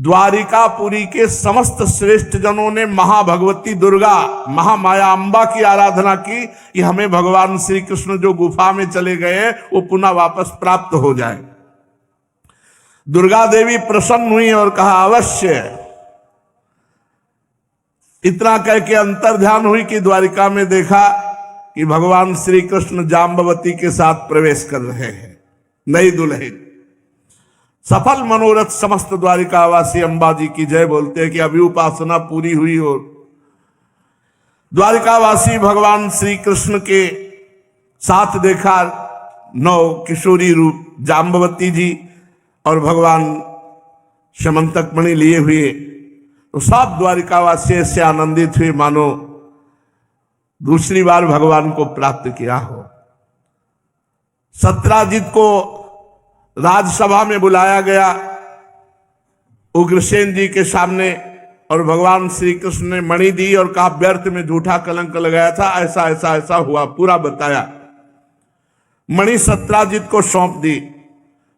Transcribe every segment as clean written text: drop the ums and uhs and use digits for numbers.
द्वारिकापुरी के समस्त श्रेष्ठ जनों ने महाभगवती दुर्गा महामाया अंबा की आराधना की कि हमें भगवान श्री कृष्ण जो गुफा में चले गए वो पुनः वापस प्राप्त हो जाए। दुर्गा देवी प्रसन्न हुई और कहा अवश्य। इतना कह के अंतर्ध्यान हुई कि द्वारिका में देखा कि भगवान श्री कृष्ण जाम्बवती के साथ प्रवेश कर रहे हैं, नई दुल्हन। सफल मनोरथ समस्त द्वारिकावासी अंबा जी की जय बोलते हैं कि अभी उपासना पूरी हुई और द्वारिकावासी भगवान श्री कृष्ण के साथ देखा नौ किशोरी रूप जाम्बवती जी और भगवान समंतक मणि लिए हुए, तो सब द्वारिकावासी से आनंदित हुए मानो दूसरी बार भगवान को प्राप्त किया हो। सत्राजित को राजसभा में बुलाया गया उग्रसेन जी के सामने और भगवान श्री कृष्ण ने मणि दी और कहा व्यर्थ में झूठा कलंक लगाया था, ऐसा ऐसा ऐसा हुआ, पूरा बताया। मणि सत्राजित को सौंप दी।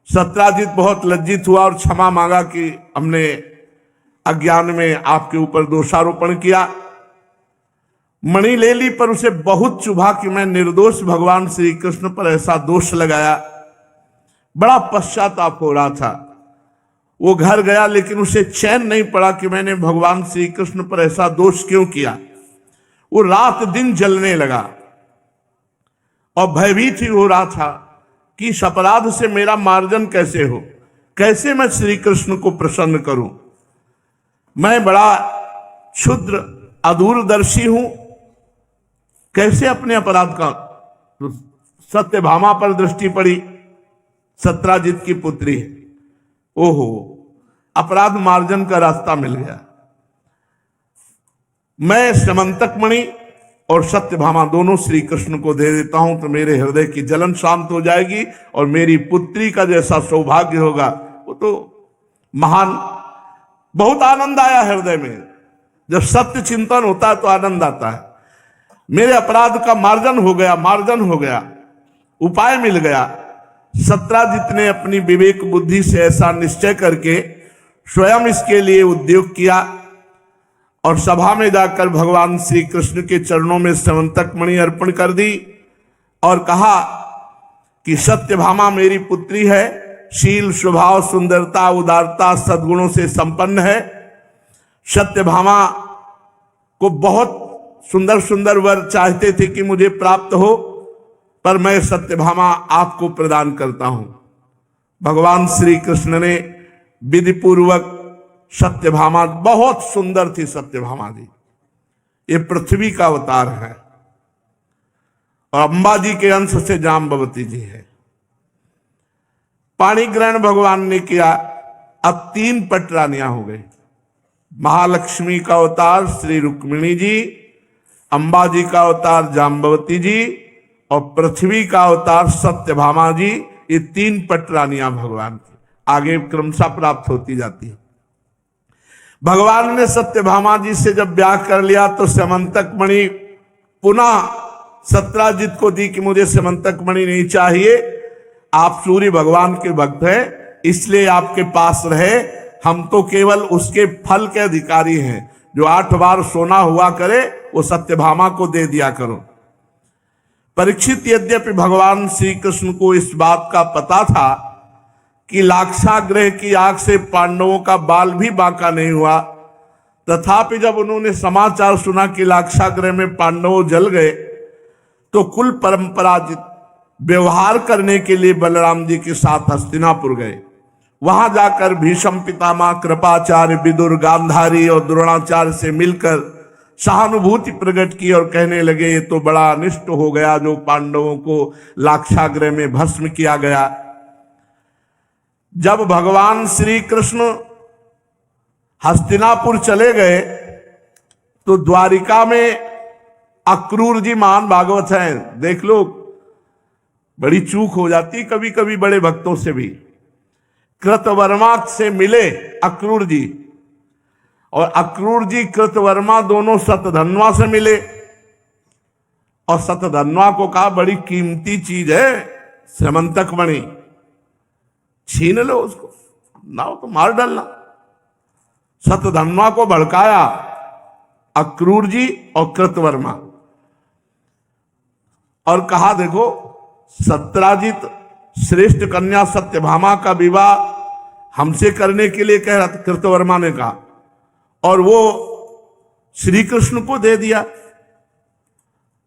सत्राजित बहुत लज्जित हुआ और क्षमा मांगा कि हमने अज्ञान में आपके ऊपर दोषारोपण किया। मणि ले ली पर उसे बहुत चुभा कि मैं निर्दोष भगवान श्री कृष्ण पर ऐसा दोष लगाया। बड़ा पश्चाताप हो रहा था। वो घर गया लेकिन उसे चैन नहीं पड़ा कि मैंने भगवान श्री कृष्ण पर ऐसा दोष क्यों किया। वो रात दिन जलने लगा और भयभीत ही हो रहा था कि इस अपराध से मेरा मार्जन कैसे हो, कैसे मैं श्री कृष्ण को प्रसन्न करूं। मैं बड़ा क्षुद्र अदूरदर्शी हूं, कैसे अपने अपराध का। तो सत्यभामा पर दृष्टि पड़ी, सत्राजित की पुत्री है। ओहो, अपराध मार्जन का रास्ता मिल गया। मैं समंतक मणि और सत्यभामा दोनों श्री कृष्ण को दे देता हूं तो मेरे हृदय की जलन शांत हो जाएगी और मेरी पुत्री का जैसा सौभाग्य होगा वो तो महान। बहुत आनंद आया हृदय में। जब सत्य चिंतन होता है तो आनंद आता है। मेरे अपराध का मार्जन हो गया, मार्जन हो गया, उपाय मिल गया। सत्राजित ने अपनी विवेक बुद्धि से ऐसा निश्चय करके स्वयं इसके लिए उद्योग किया और सभा में जाकर भगवान श्री कृष्ण के चरणों में समंतक मणि अर्पण कर दी और कहा कि सत्यभामा मेरी पुत्री है, शील स्वभाव सुंदरता उदारता सद्गुणों से संपन्न है। सत्यभामा को बहुत सुंदर सुंदर वर चाहते थे कि मुझे प्राप्त हो, पर मैं सत्यभामा आपको प्रदान करता हूं। भगवान श्री कृष्ण ने विधि पूर्वक सत्यभामा, बहुत सुंदर थी सत्यभामा जी, ये पृथ्वी का अवतार है और अंबा जी के अंश से जाम्बवती जी है। पाणी ग्रहण भगवान ने किया। अब 3 पटरानियां हो गई। महालक्ष्मी का अवतार श्री रुक्मिणी जी, अंबा जी का अवतार जाम्बवती जी और पृथ्वी का अवतार सत्यभामा जी। ये 3 पटरानियां भगवान की आगे क्रमशः प्राप्त होती जाती है। भगवान ने सत्यभामा जी से जब ब्याह कर लिया तो समंतक मणि पुनः सत्राजित को दी कि मुझे समंतक मणि नहीं चाहिए, आप सूर्य भगवान के भक्त हैं इसलिए आपके पास रहे। हम तो केवल उसके फल के अधिकारी हैं, जो 8 बार सोना हुआ करे वो सत्यभामा को दे दिया करो। परीक्षित यद्यपि भगवान श्री कृष्ण को इस बात का पता था कि लाक्षागृह की आग से पांडवों का बाल भी बांका नहीं हुआ, तथापि जब उन्होंने समाचार सुना कि लाक्षागृह में पांडव जल गए तो कुल परंपराजित व्यवहार करने के लिए बलराम जी के साथ हस्तिनापुर गए। वहां जाकर भीष्म पितामह, कृपाचार्य, विदुर, गांधारी और द्रोणाचार्य से मिलकर सहानुभूति प्रकट की और कहने लगे ये तो बड़ा अनिष्ट हो गया जो पांडवों को लाक्षागृह में भस्म किया गया। जब भगवान श्री कृष्ण हस्तिनापुर चले गए तो द्वारिका में अक्रूर जी महान भागवत हैं, देख लो बड़ी चूक हो जाती कभी कभी बड़े भक्तों से भी। कृतवर्मा से मिले अक्रूर जी और अक्रूर जी कृतवर्मा दोनों सतधन्वा से मिले और सतधन्वा को कहा बड़ी कीमती चीज है समंतक मणि, छीन लो उसको, ना तो मार डालना। सतधन्वा को भड़काया अक्रूर जी और कृतवर्मा, और कहा देखो सत्राजित श्रेष्ठ कन्या सत्यभामा का विवाह हमसे करने के लिए कह रहा था, कृतवर्मा ने कहा, और वो श्री कृष्ण को दे दिया।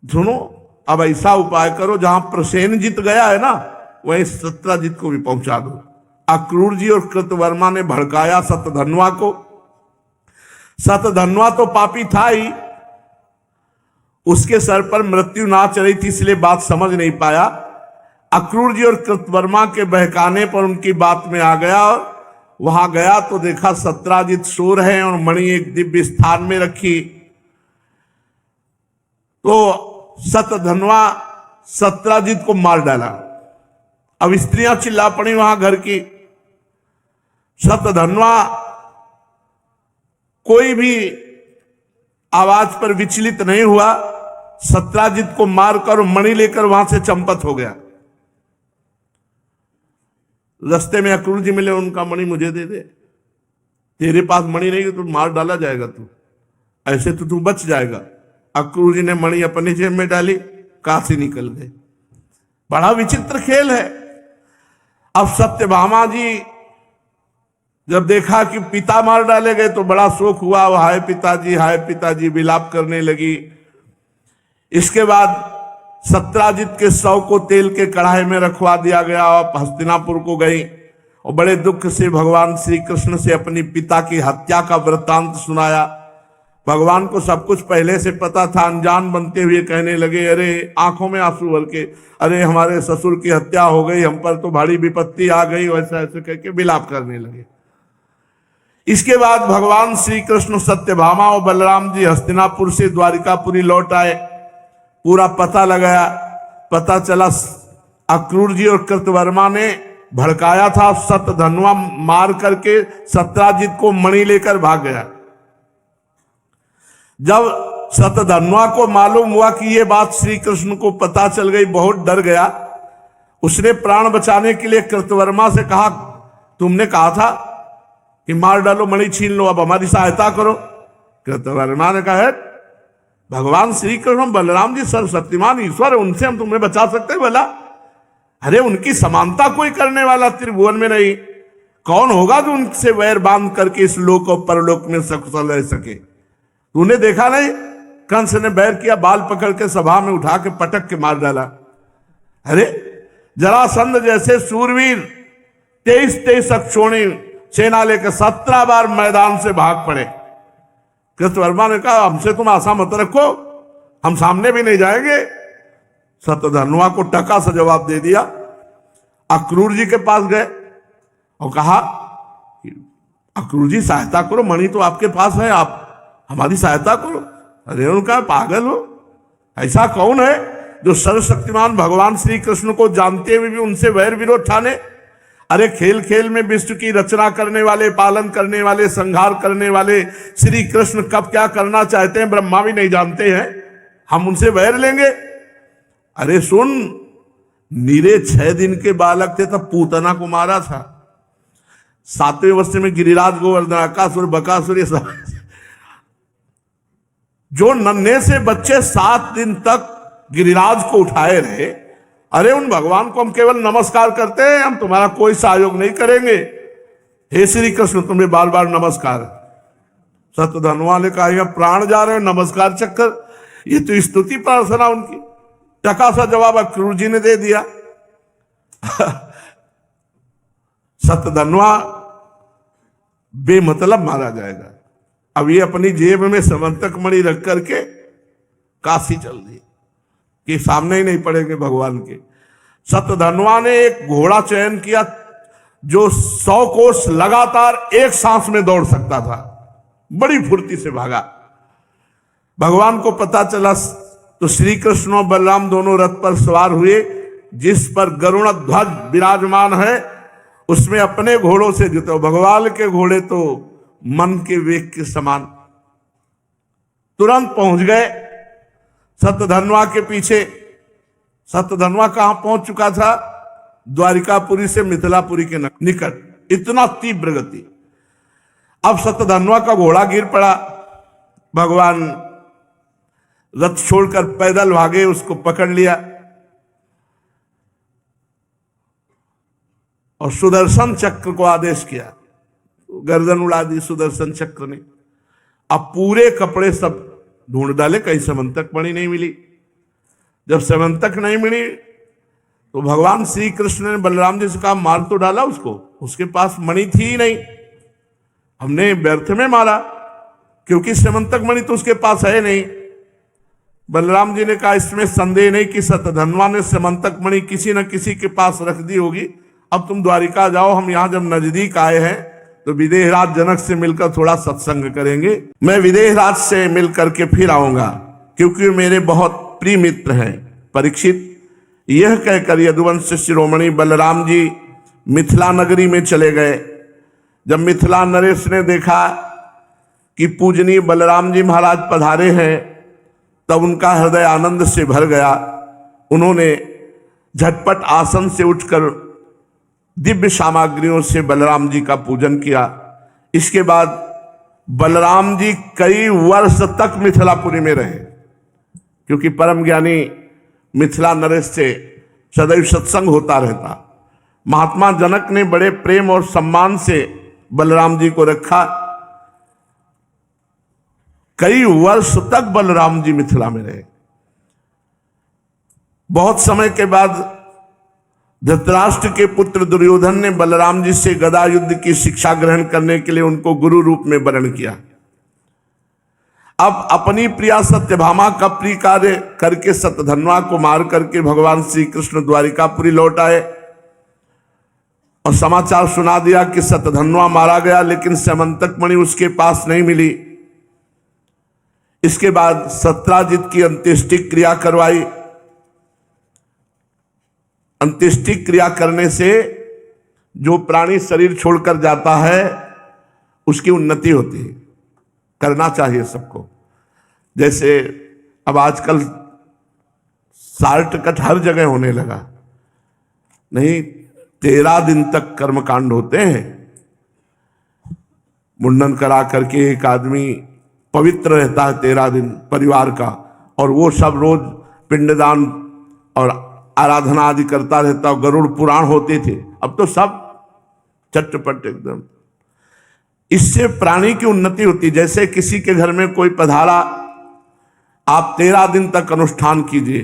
सुनो, अब ऐसा उपाय करो जहां प्रसेनजित गया है ना, वहीं सत्राजित को भी पहुंचा दो। अक्रूर जी और कृतवर्मा ने भड़काया सतधन्वा को। सतधन्वा तो पापी था ही, उसके सर पर मृत्यु नाच रही थी, इसलिए बात समझ नहीं पाया। अक्रूर जी और कृतवर्मा के बहकाने पर उनकी बात में आ गया, और वहां गया तो देखा सत्राजित सो रहे हैं और मणि एक दिव्य स्थान में रखी। तो सतधन्वा सत्राजित को मार डाला। अब स्त्रियां चिल्ला पड़ी वहां घर की। सतधन्वा कोई भी आवाज पर विचलित नहीं हुआ, सत्राजित को मारकर मणि लेकर वहां से चंपत हो गया। रास्ते में अक्रूर जी मिले, उनका मणि मुझे दे दे, तेरे पास मणि नहीं तो मार डाला जाएगा तू, ऐसे तो तू बच जाएगा। अक्रूर जी ने मणि अपनी जेब में डाली, काशी निकल गए। बड़ा विचित्र खेल है। अब सत्यभामा जी जब देखा कि पिता मार डाले गए तो बड़ा शोक हुआ, वो हाय पिताजी विलाप करने लगी। इसके बाद सत्राजित के शव को तेल के कढ़ाई में रखवा दिया गया और हस्तिनापुर को गई और बड़े दुख से भगवान श्री कृष्ण से अपनी पिता की हत्या का वृत्तांत सुनाया। भगवान को सब कुछ पहले से पता था। अनजान बनते हुए कहने लगे, अरे आंखों में आंसू भर के, अरे हमारे ससुर की हत्या हो गई, हम पर तो भारी विपत्ति आ गई, वैसा ऐसे कहके विलाप करने लगे। इसके बाद भगवान श्री कृष्ण सत्यभामा और बलराम जी हस्तिनापुर से द्वारिकापुरी लौट आए। पूरा पता लगाया, पता चला अक्रूर जी और कृतवर्मा ने भड़काया था। सतधन्वा मार करके सत्राजित को मणि लेकर भाग गया। जब सतधन्वा को मालूम हुआ कि ये बात श्री कृष्ण को पता चल गई, बहुत डर गया। उसने प्राण बचाने के लिए कृतवर्मा से कहा, तुमने कहा था कि मार डालो, मणि छीन लो, अब हमारी सहायता करो। कृतवर्मा ने कहा, भगवान श्री कृष्ण बलराम जी सर्वशक्तिमान ईश्वर, उनसे हम तुम्हें बचा सकते हैं भला? अरे उनकी समानता कोई करने वाला त्रिभुवन में नहीं, कौन होगा जो उनसे वैर बांध करके इस लोक और परलोक में सकुशल रह सके? तूने देखा नहीं, कंस ने बैर किया, बाल पकड़ के सभा में उठा के पटक के मार डाला। अरे जरासंध जैसे शूरवीर 23 अक्षोणी सेना लेकर 17 बार मैदान से भाग पड़े। कृतवर्मा ने कहा, हमसे तुम आशा मत रखो, हम सामने भी नहीं जाएंगे। सतधन्वा को टका सा जवाब दे दिया। अक्रूर जी के पास गए और कहा, अक्रूर जी सहायता करो, मणि तो आपके पास है, आप हमारी सहायता करो। अरे उनका पागल हो, ऐसा कौन है जो सर्वशक्तिमान भगवान श्री कृष्ण को जानते हुए भी उनसे वैर विरोध ठाने? अरे खेल खेल में विश्व की रचना करने वाले, पालन करने वाले, संहार करने वाले श्री कृष्ण कब क्या करना चाहते हैं ब्रह्मा भी नहीं जानते हैं, हम उनसे वैर लेंगे? अरे सुन, नीरे 6 दिन के बालक थे तब पूतना को मारा था। 7वें वर्ष में गिरिराज गोवर्धन अकासुर बकासुर ये सब, जो नन्हे से बच्चे 7 दिन तक गिरिराज को उठाए रहे, अरे उन भगवान को हम केवल नमस्कार करते हैं, हम तुम्हारा कोई सहयोग नहीं करेंगे। हे श्री कृष्ण, तुम्हें बार बार नमस्कार। सतधन्वा ने कहा, प्राण जा रहे हैं नमस्कार चक्कर, ये तो स्तुति प्रार्थना उनकी। टका सा जवाब अक्रूर जी ने दे दिया। सतधन्वा बेमतलब मारा जाएगा। अब ये अपनी जेब में समंतक मणि रख करके काशी चल दी कि सामने ही नहीं पड़ेंगे भगवान के। सतधन्वा ने एक घोड़ा चयन किया जो 100 कोस लगातार एक सांस में दौड़ सकता था, बड़ी फुर्ती से भागा। भगवान को पता चला तो श्री कृष्ण और बलराम दोनों रथ पर सवार हुए, जिस पर गरुड़ ध्वज विराजमान है उसमें अपने घोड़ों से जुटे। भगवान के घोड़े तो मन के वेग के समान, तुरंत पहुंच गए सतधन्वा के पीछे। सतधन्वा कहां पहुंच चुका था? द्वारिकापुरी से मिथिलापुरी के निकट। इतना तीव्र गति। अब सतधन्वा का घोड़ा गिर पड़ा, भगवान रथ छोड़कर पैदल भागे, उसको पकड़ लिया और सुदर्शन चक्र को आदेश किया। गर्दन उड़ा दी सुदर्शन चक्र ने। अब पूरे कपड़े सब ढूंढ डाले, कहीं समंतक मणि नहीं मिली। जब समंतक नहीं मिली तो भगवान श्री कृष्ण ने बलराम जी से कहा, मार तो डाला उसको, उसके पास मणि थी ही नहीं, हमने व्यर्थ में मारा, क्योंकि समंतक मणि तो उसके पास है नहीं। बलराम जी ने कहा, इसमें संदेह नहीं कि सतधन्वा ने समंतक मणि किसी न किसी के पास रख दी होगी। अब तुम द्वारिका जाओ, हम यहां जब नजदीक आए हैं तो विदेहराज जनक से मिलकर थोड़ा सत्संग करेंगे। मैं विदेहराज से मिलकर के फिर आऊंगा, क्योंकि मेरे बहुत प्रिय मित्र हैं। परीक्षित यह कहकर यदुवंश शिरोमणि बलराम जी मिथिला नगरी में चले गए। जब मिथिला नरेश ने देखा कि पूजनीय बलराम जी महाराज पधारे हैं, तब उनका हृदय आनंद से भर गया। उन्होंने झटपट आसन से उठकर दिव्य सामग्रियों से बलराम जी का पूजन किया। इसके बाद बलराम जी कई वर्ष तक मिथिलापुरी में रहे, क्योंकि परम ज्ञानी मिथिला नरेश से सदैव सत्संग होता रहता। महात्मा जनक ने बड़े प्रेम और सम्मान से बलराम जी को रखा। कई वर्ष तक बलराम जी मिथिला में रहे। बहुत समय के बाद धृतराष्ट्र के पुत्र दुर्योधन ने बलराम जी से गदा युद्ध की शिक्षा ग्रहण करने के लिए उनको गुरु रूप में वरण किया। अब अपनी प्रिया सत्यभामा का प्रिय कार्य करके सतधन्वा को मार करके भगवान श्री कृष्ण द्वारिकापुरी लौट आए और समाचार सुना दिया कि सतधन्वा मारा गया, लेकिन समंतक मणि उसके पास नहीं मिली। इसके बाद सत्राजित की अंत्येष्टि क्रिया करवाई। अंत्येष्टि क्रिया करने से जो प्राणी शरीर छोड़कर जाता है उसकी उन्नति होती है, करना चाहिए सबको। जैसे अब आजकल सार्ट कट हर जगह होने लगा, नहीं 13 दिन तक कर्मकांड होते हैं। मुंडन करा करके एक आदमी पवित्र रहता है 13 दिन परिवार का, और वो सब रोज पिंडदान और आराधना आदि करता रहता। और गरुड़ पुराण होते थे, अब तो सब चटपट एकदम। इससे प्राणी की उन्नति होती। जैसे किसी के घर में कोई पधारा, आप 13 दिन तक अनुष्ठान कीजिए,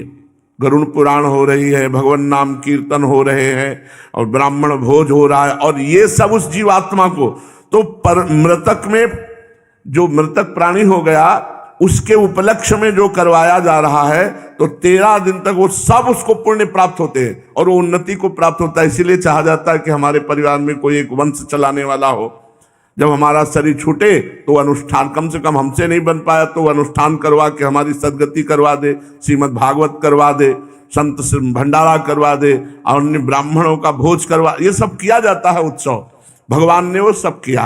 गरुड़ पुराण हो रही है, भगवान नाम कीर्तन हो रहे हैं और ब्राह्मण भोज हो रहा है, और ये सब उस जीवात्मा को तो मृतक में जो मृतक प्राणी हो गया उसके उपलक्ष्य में जो करवाया जा रहा है, तो 13 दिन तक वो सब उसको पुण्य प्राप्त होते हैं और वो उन्नति को प्राप्त होता है। इसीलिए चाहा जाता है कि हमारे परिवार में कोई एक वंश चलाने वाला हो। जब हमारा शरीर छूटे तो अनुष्ठान, कम से कम हमसे नहीं बन पाया तो अनुष्ठान करवा के हमारी सदगति करवा दे, श्रीमद् भागवत करवा दे, संत भंडारा करवा दे, और अन्य ब्राह्मणों का भोज करवा, ये सब किया जाता है उत्सव। भगवान ने वो सब किया।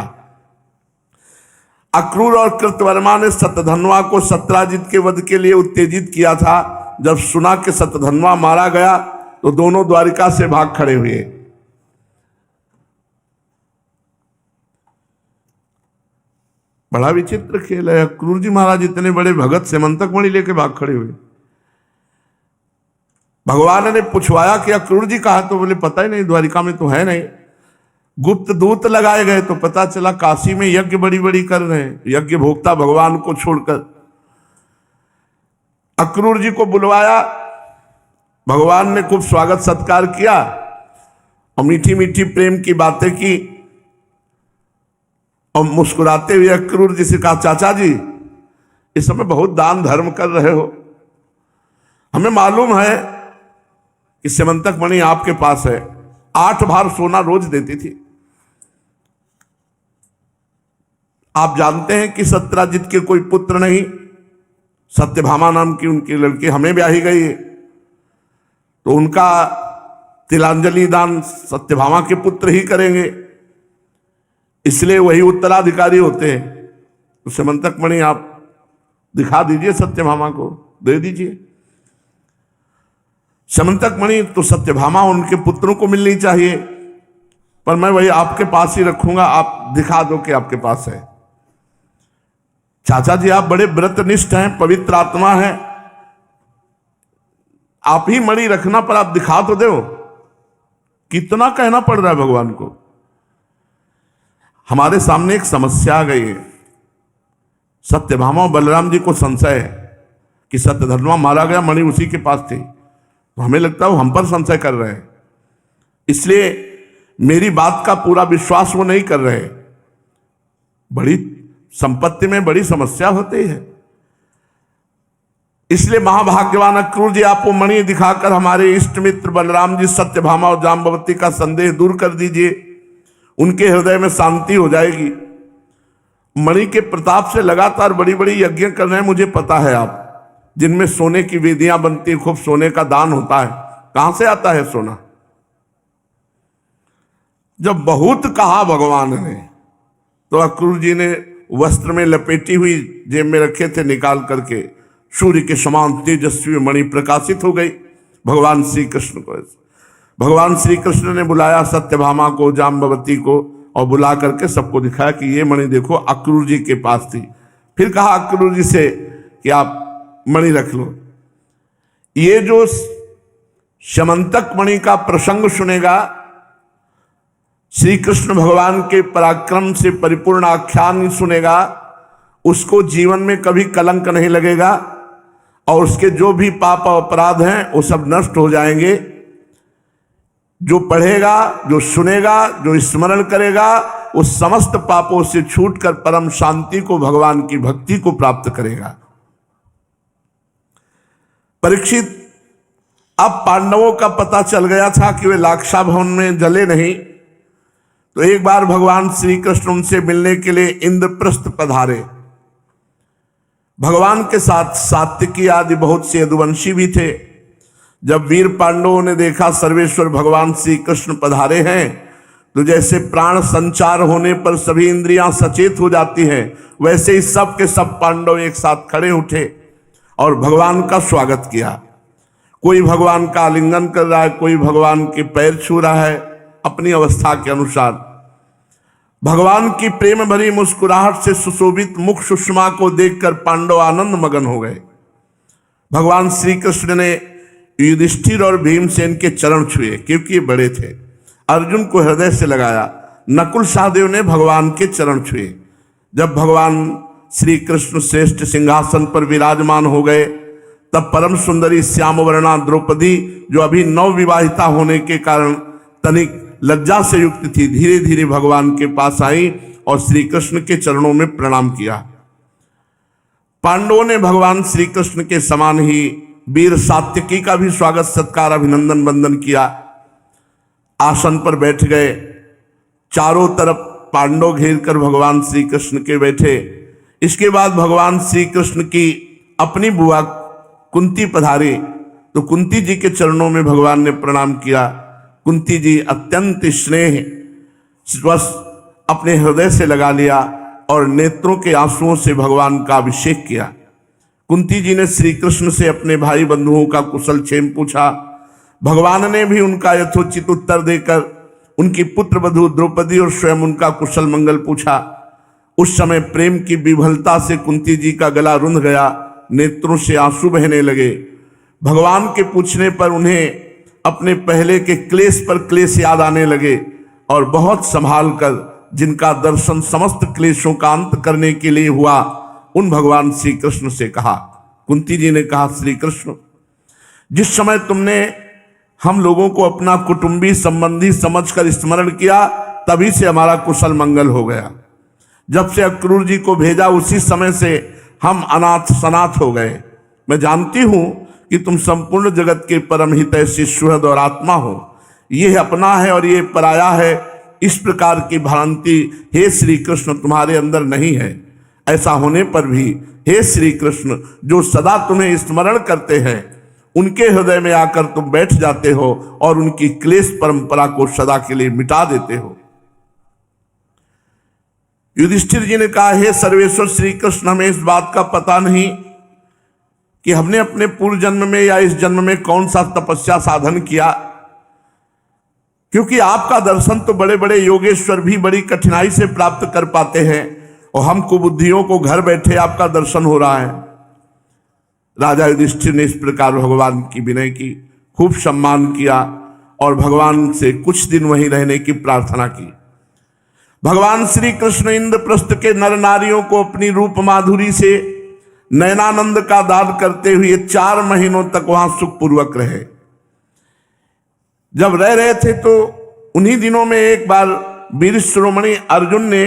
अक्रूर और कृतवर्मा ने सतधन्वा को सत्राजित के वध के लिए उत्तेजित किया था। जब सुना कि सतधन्वा मारा गया तो दोनों द्वारिका से भाग खड़े हुए। बड़ा विचित्र खेल है। अक्रूर जी महाराज इतने बड़े भगत समंतक मणि लेके भाग खड़े हुए। भगवान ने पूछवाया कि अक्रूर जी कहा, तो बोले पता ही नहीं, द्वारिका में तो है नहीं। गुप्त दूत लगाए गए तो पता चला काशी में यज्ञ बड़ी बड़ी कर रहे हैं, यज्ञ भोक्ता भगवान को छोड़कर। अक्रूर जी को बुलवाया, भगवान ने खूब स्वागत सत्कार किया और मीठी मीठी प्रेम की बातें की, और मुस्कुराते हुए अक्रूर जी से कहा, चाचा जी इस समय बहुत दान धर्म कर रहे हो, हमें मालूम है कि समंतक मणि आपके पास है, 8 भार सोना रोज देती थी। आप जानते हैं कि सत्राजित के कोई पुत्र नहीं, सत्यभामा नाम की उनकी लड़की हमें ब्याही गई है, तो उनका तिलांजलि दान सत्यभामा के पुत्र ही करेंगे, इसलिए वही उत्तराधिकारी होते हैं। तो समंतक मणि आप दिखा दीजिए, सत्यभामा को दे दीजिए। समंतक मणि तो सत्यभामा उनके पुत्रों को मिलनी चाहिए। पर मैं वही आपके पास ही रखूंगा, आप दिखा दो कि आपके पास है। चाचा जी आप बड़े व्रतनिष्ठ हैं, पवित्र आत्मा है, आप ही मणि रखना, पर आप दिखा तो दो। कितना कहना पड़ रहा है भगवान को। हमारे सामने एक समस्या आ गई है। सत्यभामा और बलराम जी को संशय है कि सत्यधर्मा मारा गया, मणि उसी के पास थी। तो हमें लगता है वो हम पर संशय कर रहे हैं, इसलिए मेरी बात का पूरा विश्वास वो नहीं कर रहे। बड़ी संपत्ति में बड़ी समस्या होती है, इसलिए महाभाग्यवान अक्रूर जी आप वो मणि दिखाकर हमारे इष्ट मित्र बलराम जी, सत्यभामा और जाम्बवती का संदेह दूर कर दीजिए, उनके हृदय में शांति हो जाएगी। मणि के प्रताप से लगातार बड़ी बड़ी यज्ञ कर रहे हैं, मुझे पता है आप, जिनमें सोने की वेदियां बनती, खूब सोने का दान होता है। कहां से आता है सोना? जब बहुत कहा भगवान ने, तो अक्रूर जी ने वस्त्र में लपेटी हुई जेब में रखे थे निकाल करके सूर्य के समान तेजस्वी मणि प्रकाशित हो गई भगवान श्री कृष्ण को। भगवान श्री कृष्ण ने बुलाया सत्यभामा को, जाम्बवती को, और बुला करके सबको दिखाया कि ये मणि देखो अक्रूर जी के पास थी। फिर कहा अक्रूर जी से कि आप मणि रख लो। ये जो समंतक मणि का प्रसंग सुनेगा, श्री कृष्ण भगवान के पराक्रम से परिपूर्ण आख्यान सुनेगा, उसको जीवन में कभी कलंक नहीं लगेगा और उसके जो भी पाप और अपराध हैं वो सब नष्ट हो जाएंगे। जो पढ़ेगा, जो सुनेगा, जो स्मरण करेगा, उस समस्त पापों से छूटकर परम शांति को, भगवान की भक्ति को प्राप्त करेगा। परीक्षित, अब पांडवों का पता चल गया था कि वे लाक्षा भवन में जले नहीं, तो एक बार भगवान श्री कृष्ण उनसे मिलने के लिए इंद्रप्रस्थ पधारे। भगवान के साथ सात्विकी आदि बहुत से यदुवंशी भी थे। जब वीर पांडवों ने देखा सर्वेश्वर भगवान श्री कृष्ण पधारे हैं, तो जैसे प्राण संचार होने पर सभी इंद्रियां सचेत हो जाती हैं, वैसे ही सब के सब पांडव एक साथ खड़े उठे और भगवान का स्वागत किया। कोई भगवान का आलिंगन कर रहा है, कोई भगवान के पैर छू रहा है अपनी अवस्था के अनुसार। भगवान की प्रेम भरी मुस्कुराहट से सुशोभित मुख सुषमा को देखकर पांडव आनंद मगन हो गए। भगवान श्री कृष्ण ने युधिष्ठिर और भीमसेन के चरण छुए, क्योंकि ये बड़े थे। अर्जुन को हृदय से लगाया। नकुल सहदेव ने भगवान के चरण छुए। जब भगवान श्री कृष्ण श्रेष्ठ सिंहासन पर विराजमान हो गए, तब परम सुंदरी श्यामवर्णा द्रौपदी, जो अभी नवविवाहिता होने के कारण तनिक लज्जा से युक्त थी, धीरे धीरे भगवान के पास आई और श्री कृष्ण के चरणों में प्रणाम किया। पांडवों ने भगवान श्री कृष्ण के समान ही वीर सात्यकी का भी स्वागत सत्कार अभिनंदन वंदन किया। आसन पर बैठ गए। चारों तरफ पांडव घेर कर भगवान श्री कृष्ण के बैठे। इसके बाद भगवान श्री कृष्ण की अपनी बुआ कुंती पधारी, तो कुंती जी के चरणों में भगवान ने प्रणाम किया। कुंती जी अत्यंत स्नेह वश अपने हृदय से लगा लिया और नेत्रों के आंसुओं से भगवान का अभिषेक किया। कुंती जी ने श्री कृष्ण से अपने भाई बंधुओं का कुशल क्षेम पूछा। भगवान ने भी उनका यथोचित उत्तर देकर उनकी पुत्र वधू द्रौपदी और स्वयं उनका कुशल मंगल पूछा। उस समय प्रेम की विभलता से कुंती जी का गला रुंध गया, नेत्रों से आंसू बहने लगे। भगवान के पूछने पर उन्हें अपने पहले के क्लेश पर क्लेश याद आने लगे और बहुत संभाल कर, जिनका दर्शन समस्त क्लेशों का अंत करने के लिए हुआ, उन भगवान श्री कृष्ण से कहा। कुंती जी ने कहा, श्री कृष्ण, जिस समय तुमने हम लोगों को अपना कुटुंबी संबंधी समझकर स्मरण किया, तभी से हमारा कुशल मंगल हो गया। जब से अक्रूर जी को भेजा, उसी समय से हम अनाथ सनाथ हो गए। मैं जानती हूं कि तुम संपूर्ण जगत के परम हितैषी सुहृद और आत्मा हो। ये अपना है और ये पराया है, इस प्रकार की भ्रांति हे श्री कृष्ण तुम्हारे अंदर नहीं है। ऐसा होने पर भी हे श्री कृष्ण, जो सदा तुम्हें स्मरण करते हैं, उनके हृदय में आकर तुम बैठ जाते हो और उनकी क्लेश परंपरा को सदा के लिए मिटा देते हो। युधिष्ठिर जी ने कहा, हे सर्वेश्वर श्री कृष्ण, हमें इस बात का पता नहीं कि हमने अपने पूर्व जन्म में या इस जन्म में कौन सा तपस्या साधन किया क्योंकि आपका दर्शन तो बड़े बड़े योगेश्वर भी बड़ी कठिनाई से प्राप्त कर पाते हैं और हम कुबुद्धियों को घर बैठे आपका दर्शन हो रहा है। राजा युधिष्ठिर ने इस प्रकार भगवान की विनय की, खूब सम्मान किया और भगवान से कुछ दिन वहीं रहने की प्रार्थना की। भगवान श्री कृष्ण इंद्रप्रस्थ के नर नारियों को अपनी रूप माधुरी से नयनानंद का दान करते हुए 4 महीनों तक वहां सुखपूर्वक रहे। जब रह रहे थे तो उन्हीं दिनों में एक बार वीर शिरोमणि अर्जुन ने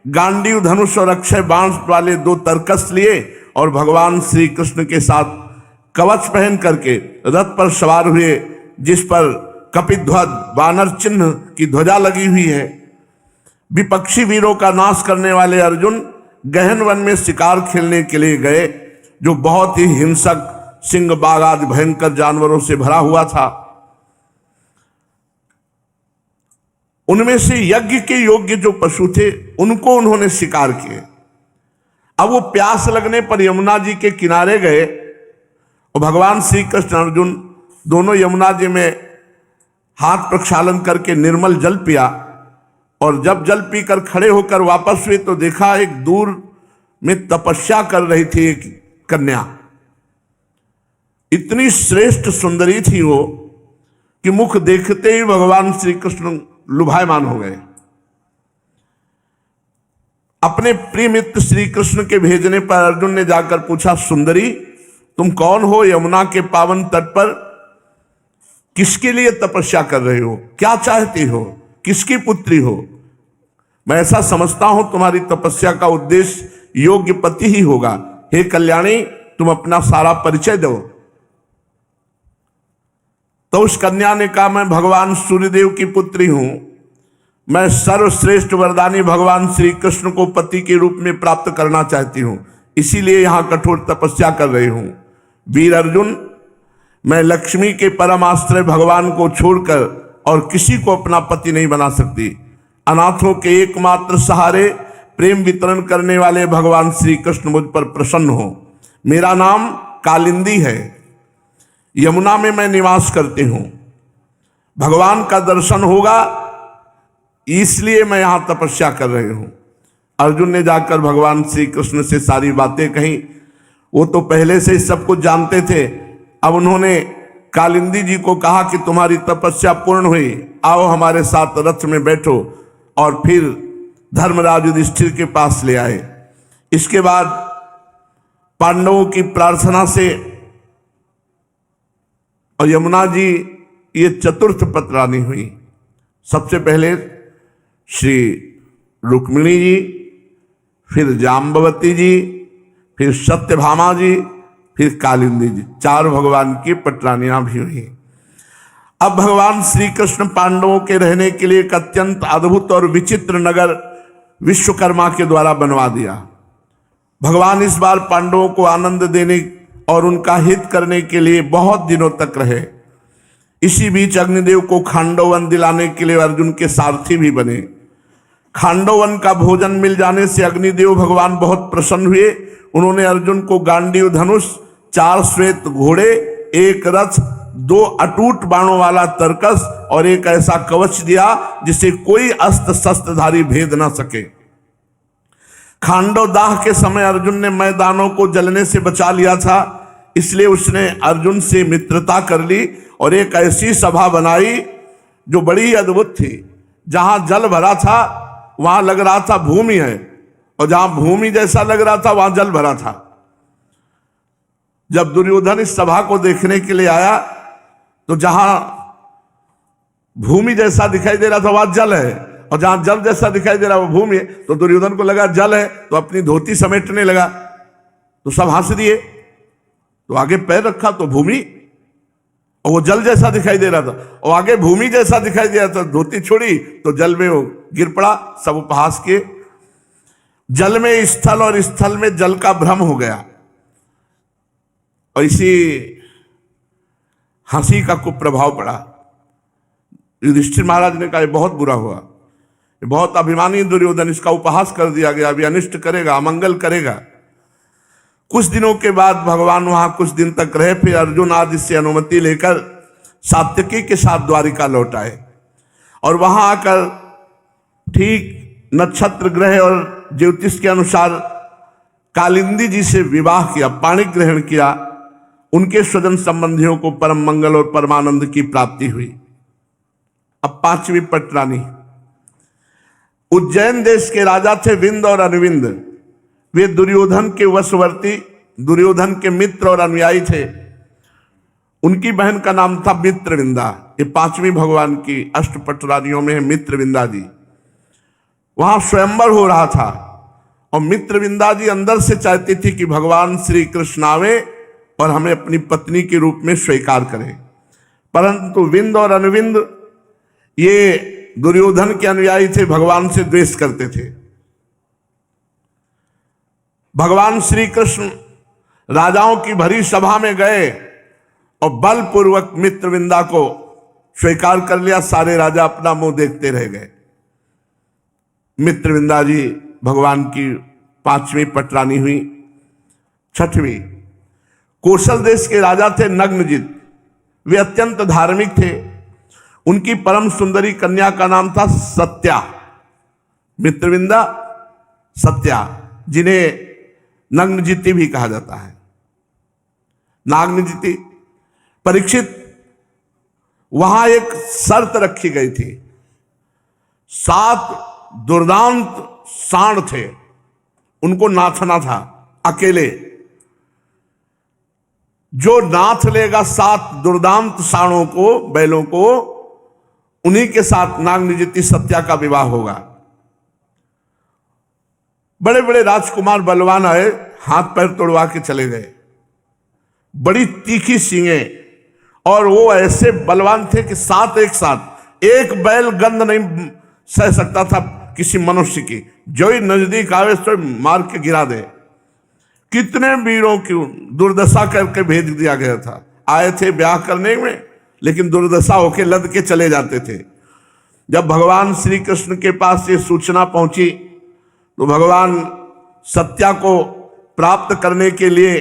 गांडीव धनुष और अक्षय बाण वाले 2 तरकस लिए और भगवान श्री कृष्ण के साथ कवच पहन करके रथ पर सवार हुए, जिस पर कपिध्वज बानर चिन्ह की ध्वजा लगी हुई है। विपक्षी वीरों का नाश करने वाले अर्जुन गहन वन में शिकार खेलने के लिए गए, जो बहुत ही हिंसक सिंह बाघ आदि भयंकर जानवरों से भरा हुआ था। उनमें से यज्ञ के योग्य जो पशु थे उनको उन्होंने शिकार किए। अब वो प्यास लगने पर यमुना जी के किनारे गए और भगवान श्री कृष्ण अर्जुन दोनों यमुना जी में हाथ प्रक्षालन करके निर्मल जल पिया और जब जल पीकर खड़े होकर वापस हुए तो देखा एक दूर में तपस्या कर रही थी एक कन्या। इतनी श्रेष्ठ सुंदरी थी वो कि मुख देखते ही भगवान श्री कृष्ण लुभायमान हो गए। अपने प्रिय मित्र श्री कृष्ण के भेजने पर अर्जुन ने जाकर पूछा, सुंदरी तुम कौन हो? यमुना के पावन तट पर किसके लिए तपस्या कर रहे हो? क्या चाहती हो? किसकी पुत्री हो? मैं ऐसा समझता हूं तुम्हारी तपस्या का उद्देश्य योग्य पति ही होगा। हे कल्याणी, तुम अपना सारा परिचय दो। तो उस कन्या ने कहा, मैं भगवान सूर्यदेव की पुत्री हूं। मैं सर्वश्रेष्ठ वरदानी भगवान श्री कृष्ण को पति के रूप में प्राप्त करना चाहती हूं, इसीलिए यहां कठोर तपस्या कर रही हूं। वीर अर्जुन, मैं लक्ष्मी के परम आश्रय भगवान को छोड़कर और किसी को अपना पति नहीं बना सकती। अनाथों के एकमात्र सहारे प्रेम वितरण करने वाले भगवान श्री कृष्ण मुझ पर प्रसन्न हो। मेरा नाम कालिंदी है, यमुना में मैं निवास करती हूं। भगवान का दर्शन होगा इसलिए मैं यहां तपस्या कर रही हूं। अर्जुन ने जाकर भगवान श्री कृष्ण से सारी बातें कही। वो तो पहले से ही सब कुछ जानते थे। अब उन्होंने कालिंदी जी को कहा कि तुम्हारी तपस्या पूर्ण हुई, आओ हमारे साथ रथ में बैठो, और फिर धर्मराज युधिष्ठिर के पास ले आए। इसके बाद पांडवों की प्रार्थना से और यमुना जी ये चतुर्थ पत्रानी हुई। सबसे पहले श्री रुक्मिणी जी, फिर जाम्बवती जी, फिर सत्यभामा जी, फिर कालिंदी जी, 4 भगवान की पटरानियां भी हुई। अब भगवान श्री कृष्ण पांडवों के रहने के लिए एक अत्यंत अद्भुत और विचित्र नगर विश्वकर्मा के द्वारा बनवा दिया। भगवान इस बार पांडवों को आनंद देने और उनका हित करने के लिए बहुत दिनों तक रहे। इसी बीच अग्निदेव को खांडवन दिलाने के लिए अर्जुन के सारथी भी बने। खांडवन का भोजन मिल जाने से अग्निदेव भगवान बहुत प्रसन्न हुए। उन्होंने अर्जुन को गांडीव धनुष, 4 श्वेत घोड़े, 1 रथ, 2 अटूट बाणों वाला तरकस और एक ऐसा कवच दिया जिसे कोई अस्त्र शस्त्रधारी भेद न सके। खांडव दाह के समय अर्जुन ने मैदानों को जलने से बचा लिया था, इसलिए उसने अर्जुन से मित्रता कर ली और एक ऐसी सभा बनाई जो बड़ी अद्भुत थी। जहां जल भरा था वहां लग रहा था भूमि है, और जहां भूमि जैसा लग रहा था वहां जल भरा था। जब दुर्योधन इस सभा को देखने के लिए आया तो जहां भूमि जैसा दिखाई दे रहा था वहां जल है, और जहां जल जैसा दिखाई दे रहा वो भूमि है। तो दुर्योधन को लगा जल है, तो अपनी धोती समेटने लगा, तो सब हंस दिए। तो आगे पैर रखा तो भूमि, और वो जल जैसा दिखाई दे रहा था, और आगे भूमि जैसा दिखाई दे रहा था। धोती छोड़ी तो जल में वो गिर पड़ा। सब उपहास किए। जल में स्थल और स्थल में जल का भ्रम हो गया, और इसी हंसी का कुप्रभाव पड़ा। युधिष्ठिर महाराज ने कहा बहुत बुरा हुआ, ये बहुत अभिमानी दुर्योधन, इसका उपहास कर दिया गया, अभी अनिष्ट करेगा, अमंगल करेगा। कुछ दिनों के बाद भगवान वहां कुछ दिन तक रहे। फिर अर्जुन आदि से अनुमति लेकर सात्यकी के साथ द्वारिका लौट आए। और वहां आकर ठीक नक्षत्र ग्रह और ज्योतिष के अनुसार कालिंदी जी से विवाह किया, पाणी ग्रहण किया। उनके स्वजन संबंधियों को परम मंगल और परमानंद की प्राप्ति हुई। अब पांचवी पटरानी। उज्जैन देश के राजा थे विंद और अरविंद। वे दुर्योधन के वशवर्ती, दुर्योधन के मित्र और अनुयायी थे। उनकी बहन का नाम था मित्रविंदा। ये पांचवी भगवान की अष्टपटरानियों में है मित्रविंदा जी। वहां स्वयंवर हो रहा था और मित्रविंदा जी अंदर से चाहती थी कि भगवान श्री कृष्ण आवे और हमें अपनी पत्नी के रूप में स्वीकार करें। परंतु विंद और अनविंद ये दुर्योधन के अनुयायी थे, भगवान से द्वेष करते थे। भगवान श्री कृष्ण राजाओं की भरी सभा में गए और बलपूर्वक मित्रविंदा को स्वीकार कर लिया। सारे राजा अपना मुंह देखते रह गए। मित्रविंदा जी भगवान की पांचवी पटरानी हुई। छठवीं, कौशल देश के राजा थे नग्नजित। वे अत्यंत धार्मिक थे। उनकी परम सुंदरी कन्या का नाम था सत्या। मित्रविंदा, सत्या, जिन्हें नग्नजिति भी कहा जाता है। नाग्नजिति। परीक्षित, वहां एक शर्त रखी गई थी। 7 दुर्दांत सांड थे, उनको नाथना था अकेले। जो नाथ लेगा 7 दुर्दांत सांडों को, बैलों को, उन्हीं के साथ नागनिजिति सत्या का विवाह होगा। बड़े बड़े राजकुमार बलवान आए, हाथ पैर तोड़वा के चले गए। बड़ी तीखी सींगें, और वो ऐसे बलवान थे कि 7 एक साथ, एक बैल गंध नहीं सह सकता था किसी मनुष्य की। जो ही नजदीक आवे तो मार के गिरा दे। कितने वीरों की दुर्दशा करके भेज दिया गया था। आए थे ब्याह करने में, लेकिन दुर्दशा होके लद के चले जाते थे। जब भगवान श्री कृष्ण के पास ये सूचना पहुंची तो भगवान सत्या को प्राप्त करने के लिए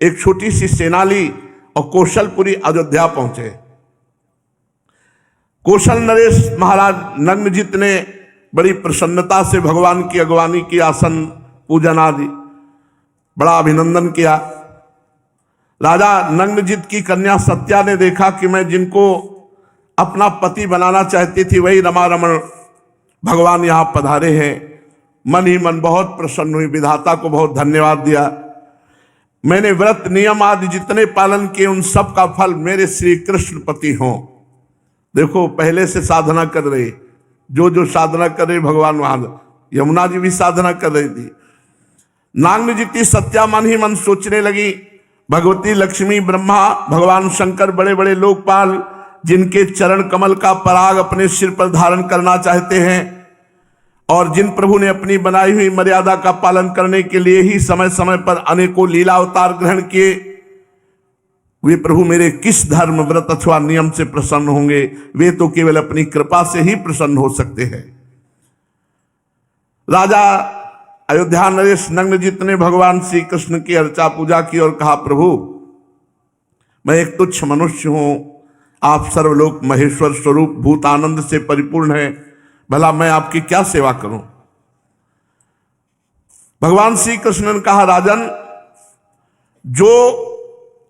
एक छोटी सी सेना ली और कौशलपुरी अयोध्या पहुंचे। कौशल नरेश महाराज नग्नजित ने बड़ी प्रसन्नता से भगवान की अगवानी की, आसन पूजन आदि बड़ा अभिनंदन किया। राजा नग्नजित की कन्या सत्या ने देखा कि मैं जिनको अपना पति बनाना चाहती थी वही रमा रमण भगवान यहां पधारे हैं। मन ही मन बहुत प्रसन्न हुई, विधाता को बहुत धन्यवाद दिया। मैंने व्रत नियम आदि जितने पालन किए उन सब का फल मेरे श्री कृष्ण पति हों। देखो, पहले से साधना कर रही, जो जो साधना कर रहे भगवान वहां, यमुना जी भी साधना कर रही थी। नागनिजिति सत्या मन ही मन सोचने लगी, भगवती लक्ष्मी, ब्रह्मा, भगवान शंकर, बड़े बड़े लोकपाल जिनके चरण कमल का पराग अपने सिर पर धारण करना चाहते हैं और जिन प्रभु ने अपनी बनाई हुई मर्यादा का पालन करने के लिए ही समय समय पर अनेकों लीला अवतार ग्रहण किए, वे प्रभु मेरे किस धर्म, व्रत अथवा नियम से प्रसन्न होंगे? वे तो केवल अपनी कृपा से ही प्रसन्न हो सकते हैं। राजा अयोध्या नरेश नग्नजित ने भगवान श्री कृष्ण की अर्चा पूजा की और कहा, प्रभु मैं एक तुच्छ मनुष्य हूं, आप सर्वलोक महेश्वर स्वरूप भूत आनंद से परिपूर्ण है, भला मैं आपकी क्या सेवा करूं? भगवान श्री कृष्ण ने कहा, राजन, जो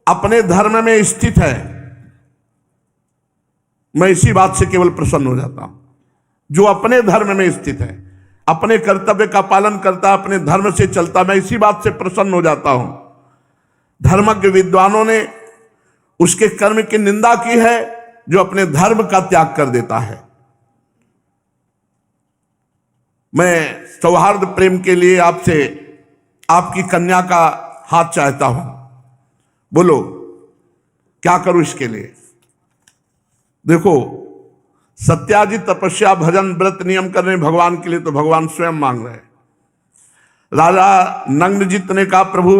अपने धर्म में स्थित है मैं इसी बात से केवल प्रसन्न हो जाता हूं। जो अपने धर्म में स्थित है, अपने कर्तव्य का पालन करता, अपने धर्म से चलता, मैं इसी बात से प्रसन्न हो जाता हूं। धर्मज्ञ विद्वानों ने उसके कर्म की निंदा की है जो अपने धर्म का त्याग कर देता है। मैं सौहार्द प्रेम के लिए आपसे आपकी कन्या का हाथ चाहता हूं, बोलो क्या करूं इसके लिए? देखो, सत्याजी तपस्या, भजन, व्रत, नियम कर रहे हैं भगवान के लिए, तो भगवान स्वयं मांग रहे हैं। राजा नग्नजित ने कहा, प्रभु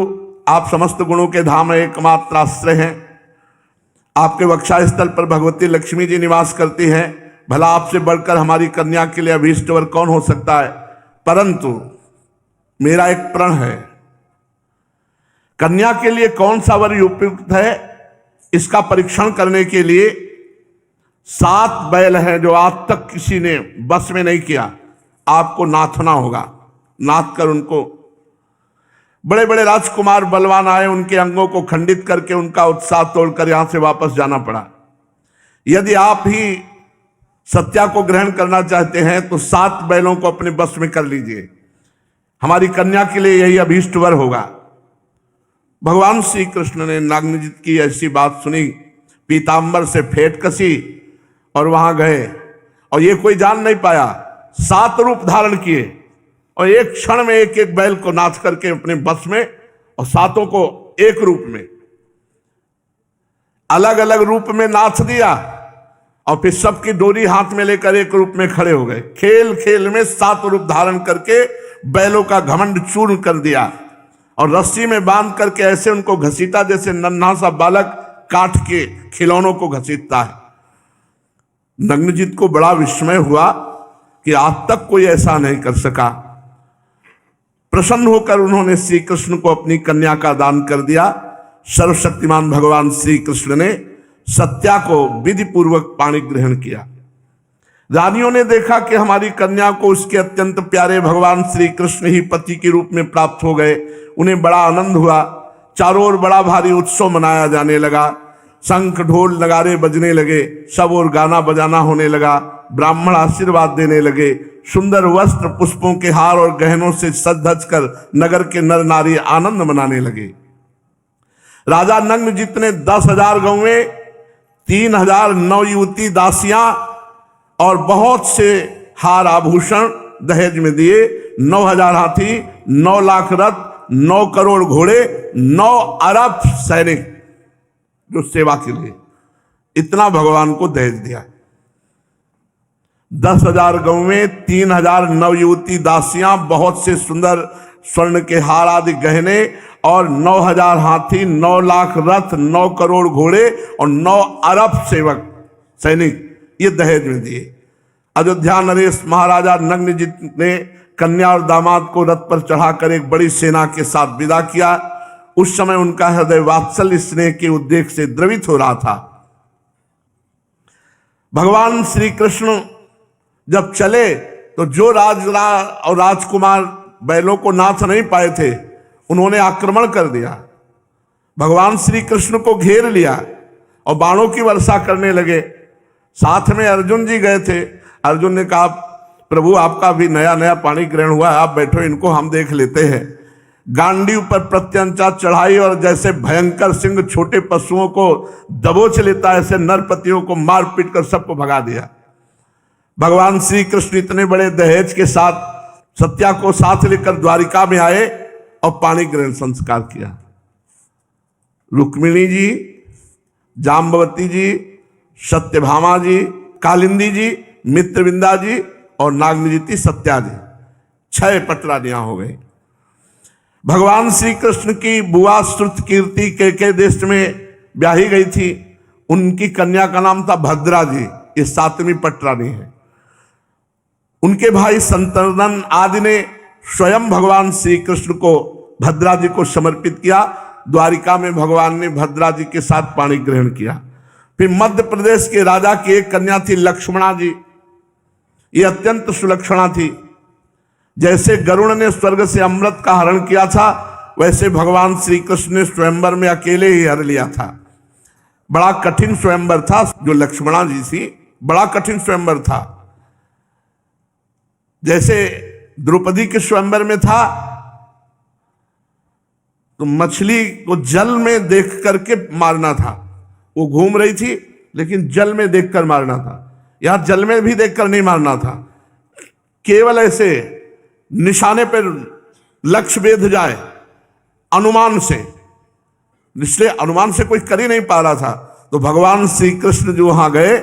आप समस्त गुणों के धाम एकमात्र आश्रय हैं, आपके वक्षा स्थल पर भगवती लक्ष्मी जी निवास करती हैं, भला आपसे बढ़कर हमारी कन्या के लिए अभीष्ट वर कौन हो सकता है? परंतु मेरा एक प्रण है, कन्या के लिए कौन सा वर उपयुक्त है इसका परीक्षण करने के लिए 7 बैल हैं जो आज तक किसी ने बस में नहीं किया, आपको नाथना होगा। नाथ कर उनको, बड़े बड़े राजकुमार बलवान आए, उनके अंगों को खंडित करके उनका उत्साह तोड़कर यहां से वापस जाना पड़ा। यदि आप ही सत्या को ग्रहण करना चाहते हैं तो 7 बैलों को अपने बस में कर लीजिए। हमारी कन्या के लिए यही अभीष्ट वर होगा। भगवान श्री कृष्ण ने नागनिजित की ऐसी बात सुनी, पीतांबर से फेंट कसी और वहां गए, और ये कोई जान नहीं पाया। 7 रूप धारण किए और एक क्षण में एक एक बैल को नाच करके अपने बस में, और 7 को एक रूप में, अलग अलग रूप में नाच दिया, और फिर सबकी डोरी हाथ में लेकर एक रूप में खड़े हो गए। खेल खेल में 7 रूप धारण करके बैलों का घमंड चूर्ण कर दिया, और रस्सी में बांध करके ऐसे उनको घसीटा जैसे नन्हा सा बालक काट के खिलौनों को घसीटता है। नग्नजित को बड़ा विस्मय हुआ कि आज तक कोई ऐसा नहीं कर सका। प्रसन्न होकर उन्होंने श्री कृष्ण को अपनी कन्या का दान कर दिया। सर्वशक्तिमान भगवान श्री कृष्ण ने सत्या को विधि पूर्वक पाणी ग्रहण किया। रानियों ने देखा कि हमारी कन्या को उसके अत्यंत प्यारे भगवान श्री कृष्ण ही पति के रूप में प्राप्त हो गए। उन्हें बड़ा आनंद हुआ। चारों ओर बड़ा भारी उत्सव मनाया जाने लगा। शंख ढोल नगारे बजने लगे, सब ओर गाना बजाना होने लगा। ब्राह्मण आशीर्वाद देने लगे। सुंदर वस्त्र, पुष्पों के हार और गहनों से सज धज कर नगर के नर नारी आनंद मनाने लगे। राजा नग्नजित ने 10,000 गौवें, 3,000 नवयुवती दासियां और बहुत से हार आभूषण दहेज में दिए। 9,000 हाथी, 9 लाख रथ, 9 करोड़ घोड़े, 9 अरब सैनिक जो सेवा के लिए, इतना भगवान को दहेज दिया। 10,000 गौवें, 3,000 नवयुवती दासियां, बहुत से सुंदर स्वर्ण के हार आदि गहने, और 9,000 हाथी, 9 लाख रथ, 9 करोड़ घोड़े और 9 अरब सेवक सैनिक, ये दहेज में दिए। अयोध्या नरेश महाराजा नग्नजित ने कन्या और दामाद को रथ पर चढ़ाकर एक बड़ी सेना के साथ विदा किया। उस समय उनका हृदय वात्सल्य स्नेह के उद्रेक से द्रवित हो रहा था। भगवान श्री कृष्ण जब चले तो जो और राजकुमार बैलों को नाच नहीं पाए थे, उन्होंने आक्रमण कर दिया। भगवान श्री कृष्ण को घेर लिया और बाणों की वर्षा करने लगे। साथ में अर्जुन जी गए थे। अर्जुन ने कहा, प्रभु आपका भी नया नया पाणी ग्रहण हुआ है, आप बैठो, इनको हम देख लेते हैं। गांडीव पर प्रत्यंचा चढ़ाई और जैसे भयंकर सिंह छोटे पशुओं को दबोच लेता है, ऐसे नरपतियों को मार पीट कर सबको भगा दिया। भगवान श्री कृष्ण इतने बड़े दहेज के साथ सत्या को साथ लेकर द्वारिका में आए और पाणी ग्रहण संस्कार किया। रुक्मिणी जी, जाम्बवती जी, सत्यभामा जी, कालिंदी जी, मित्रविंदा जी और नागनिजिति सत्या जी, 6 पटरानियां हो गई। भगवान श्री कृष्ण की बुआ श्रुत कीर्ति के देश में ब्याही गई थी। उनकी कन्या का नाम था भद्रा जी, ये 7वीं पटरानी है। उनके भाई संतर्दन आदि ने स्वयं भगवान श्री कृष्ण को भद्रा जी को समर्पित किया। द्वारिका में भगवान ने भद्रा जी के साथ पाणी ग्रहण किया। फिर मध्य प्रदेश के राजा की एक कन्या थी लक्ष्मणा जी। ये अत्यंत सुलक्षणा थी। जैसे गरुड़ ने स्वर्ग से अमृत का हरण किया था, वैसे भगवान श्री कृष्ण ने स्वयंवर में अकेले ही हर लिया था। बड़ा कठिन स्वयंवर था जो लक्ष्मणा जी थी, बड़ा कठिन स्वयंवर था। जैसे द्रौपदी के स्वयंवर में था तो मछली को जल में देख करके मारना था। वो घूम रही थी लेकिन जल में देखकर मारना था। यहां जल में भी देखकर नहीं मारना था, केवल ऐसे निशाने पर लक्ष्य भेद जाए अनुमान से, इसलिए अनुमान से कोई कर ही नहीं पा रहा था। तो भगवान श्री कृष्ण जो वहां गए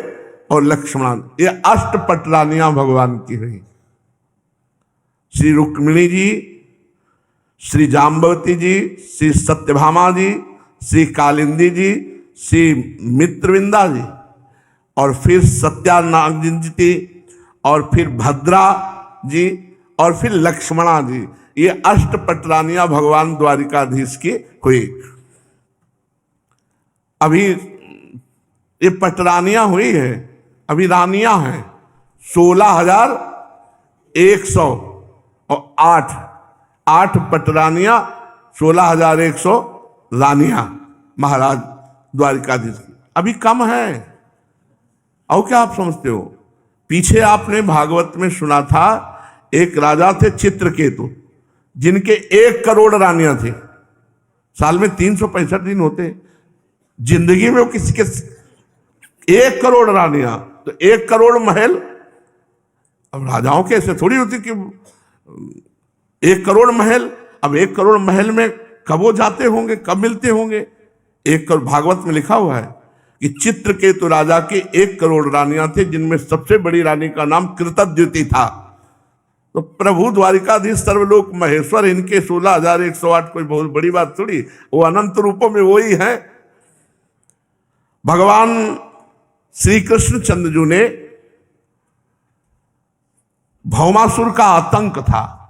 और लक्ष्मण, ये 8 पटरानियां भगवान की रही। श्री रुक्मिणी जी, श्री जाम्बवती जी, श्री सत्यभामा जी, श्री कालिंदी जी, श्री मित्रविंदा जी, और फिर सत्या नागनिजिति, और फिर भद्रा जी, और फिर लक्ष्मणा जी। ये 8 पटरानियां भगवान द्वारिकाधीश की हुई। अभी ये पटरानियां हुई है अभी रानियां हैं 16,100 और 8 पटरानियां, 16,100 रानियां महाराज द्वारिकाधीश की। अभी कम है। और क्या आप समझते हो? पीछे आपने भागवत में सुना था, एक राजा थे चित्रकेतु, जिनके 1 करोड़ रानियां थी। साल में 365 दिन होते, जिंदगी में वो किसी के 1 करोड़ रानियां, तो 1 करोड़ महल। अब राजाओं के ऐसे थोड़ी होती कि 1 करोड़ महल। अब 1 करोड़ महल में कब वो जाते होंगे, कब मिलते होंगे? 1 करोड़ भागवत में लिखा हुआ है कि चित्रकेतु राजा के 1 करोड़ रानियां थे, जिनमें सबसे बड़ी रानी का नाम कृतद्युति था। तो प्रभु द्वारिकाधीश सर्वलोक महेश्वर, इनके 16,108 कोई बहुत बड़ी बात थोड़ी। वो अनंत रूपों में वही है। भगवान श्री कृष्ण चंद्रजू ने, भौमासुर का आतंक था,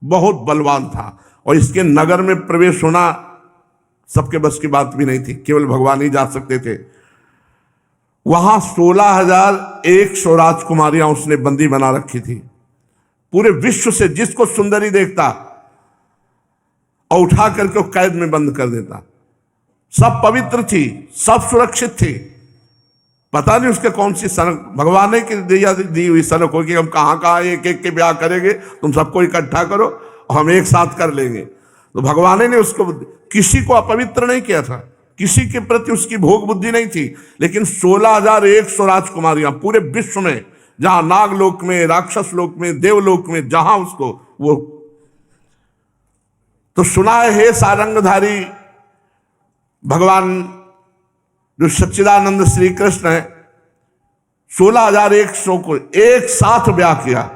बहुत बलवान था, और इसके नगर में प्रवेश होना सबके बस की बात भी नहीं थी, केवल भगवान ही जा सकते थे। वहां 16,100 राजकुमारियां उसने बंदी बना रखी थी। पूरे विश्व से जिसको सुंदरी देखता और उठा करके कैद में बंद कर देता। सब पवित्र थी, सब सुरक्षित थी। पता नहीं उसके कौन सी सनक भगवान ने दी हुई सनक होगी, हम कहां कहां एक एक के ब्याह करेंगे, तुम सबको इकट्ठा करो और हम एक साथ कर लेंगे। तो भगवान ने उसको किसी को अपवित्र नहीं किया था, किसी के प्रति उसकी भोग बुद्धि नहीं थी। लेकिन 16,100 राजकुमारियां पूरे विश्व में, जहां नागलोक में, राक्षस लोक में, देवलोक में, जहां उसको वो। तो सुना है, हे सारंगधारी भगवान जो सच्चिदानंद श्री कृष्ण है, 16,100 को एक साथ ब्याह किया।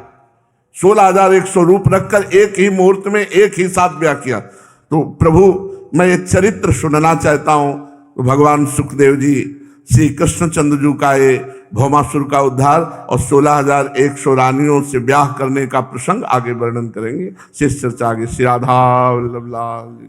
16,100 रूप रखकर एक ही मुहूर्त में एक ही साथ ब्याह किया। तो प्रभु, मैं ये चरित्र सुनना चाहता हूं। तो भगवान सुखदेव जी श्री कृष्ण चंद्रजू का ये भौमासुर का उद्धार और 16,100 रानियों से ब्याह करने का प्रसंग आगे वर्णन करेंगे। शेष चर्चा आगे। श्री राधा वल्लभ लाल।